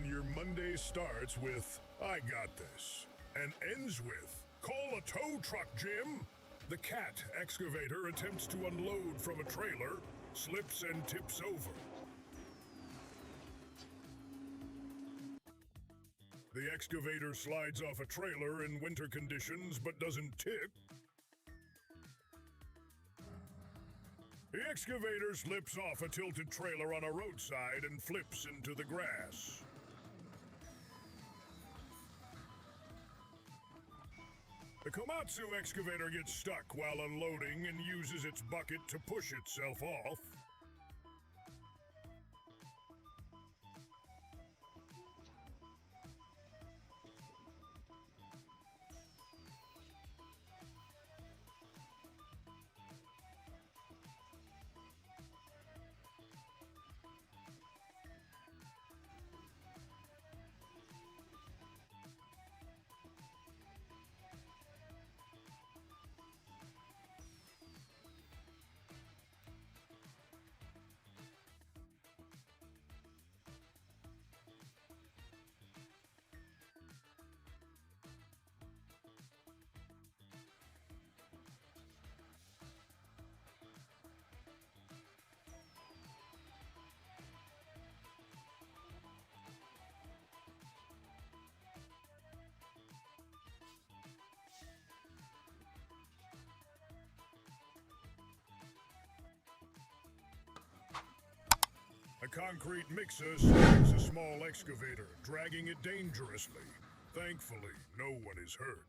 when your Monday starts with, "I got this," and ends with, "Call a tow truck, Jim." The cat excavator attempts to unload from a trailer, slips and tips over. The excavator slides off a trailer in winter conditions but doesn't tip. The excavator slips off a tilted trailer on a roadside and flips into the grass. The Komatsu excavator gets stuck while unloading and uses its bucket to push itself off. A concrete mixer snags a small excavator, dragging it dangerously. Thankfully, no one is hurt.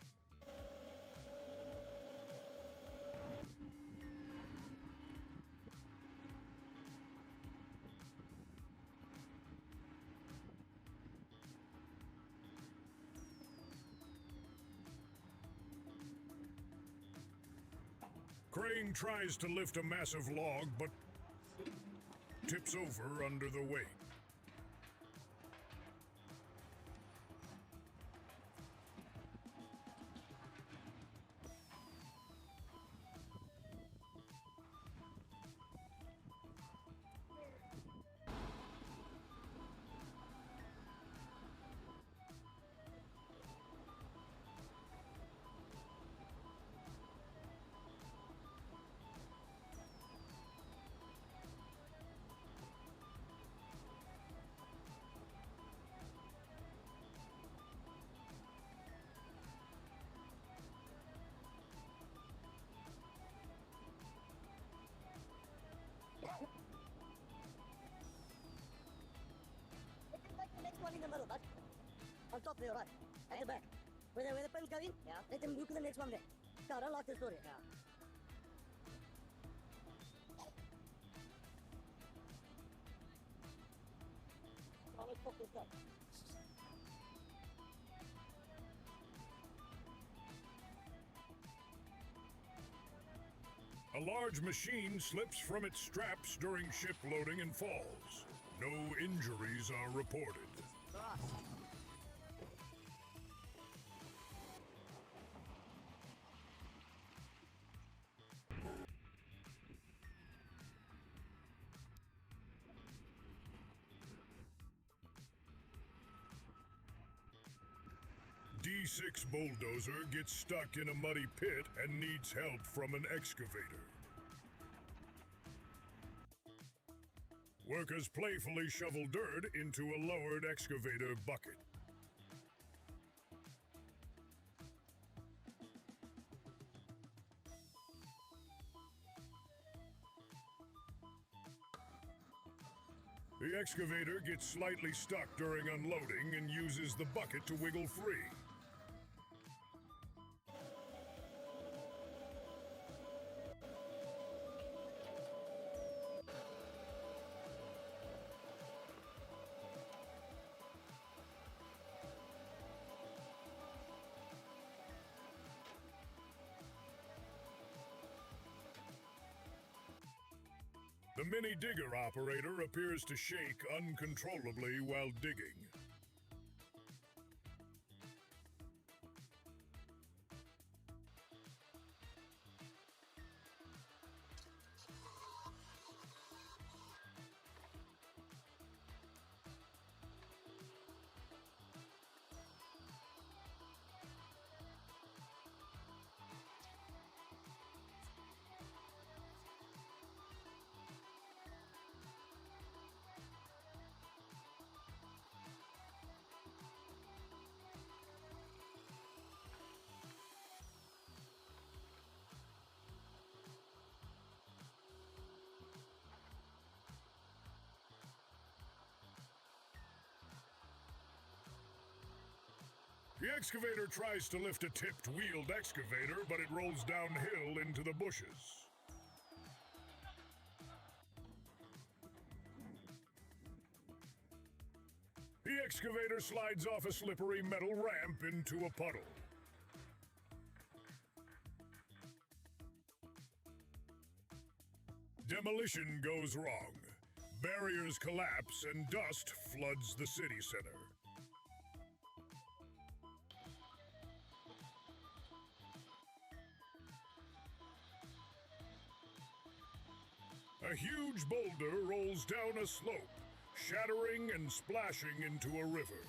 Crane tries to lift a massive log, but tips over under the weight. In the middle, bud. On top there, right? At the back. Where the pens go in? Yeah. Let them look at the next one there. No, I don't like this story. Yeah. Oh, let's pop this up. A large machine slips from its straps during ship loading and falls. No injuries are reported. D6 Bulldozer gets stuck in a muddy pit and needs help from an excavator. Workers playfully shovel dirt into a lowered excavator bucket. The excavator gets slightly stuck during unloading and uses the bucket to wiggle free. The mini digger operator appears to shake uncontrollably while digging. The excavator tries to lift a tipped wheeled excavator, but it rolls downhill into the bushes. The excavator slides off a slippery metal ramp into a puddle. Demolition goes wrong. Barriers collapse and dust floods the city center. A huge boulder rolls down a slope, shattering and splashing into a river.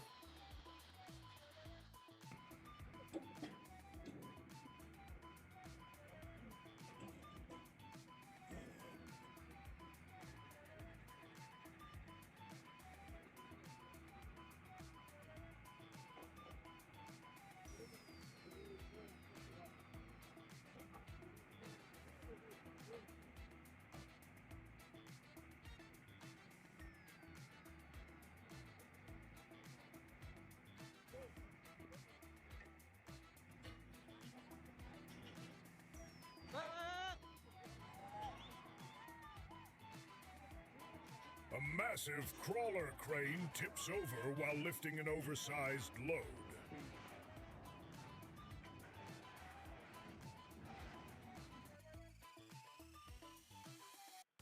A massive crawler crane tips over while lifting an oversized load.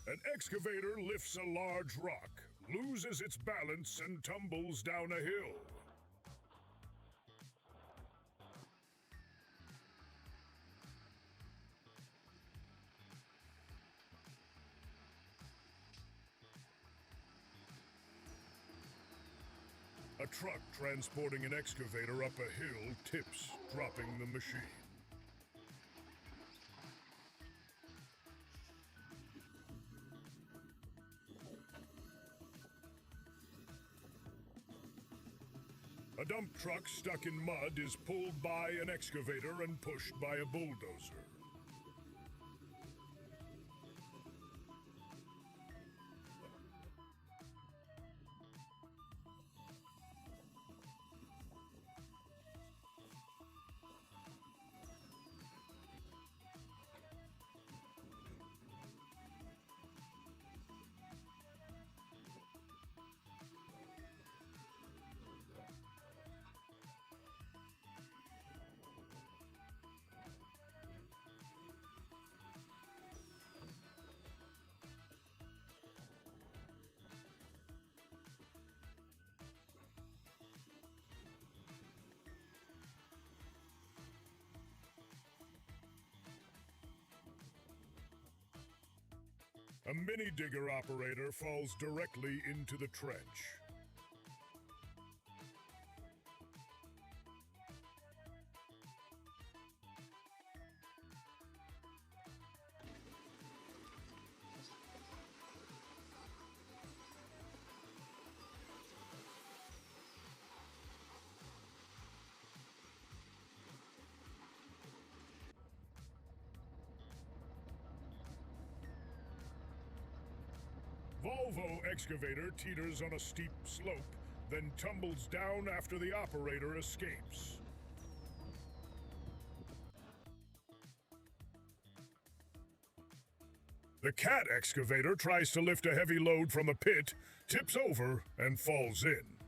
An excavator lifts a large rock, loses its balance, and tumbles down a hill. A truck transporting an excavator up a hill tips, dropping the machine. A dump truck stuck in mud is pulled by an excavator and pushed by a bulldozer. A mini digger operator falls directly into the trench. Volvo excavator teeters on a steep slope, then tumbles down after the operator escapes. The cat excavator tries to lift a heavy load from a pit, tips over, and falls in.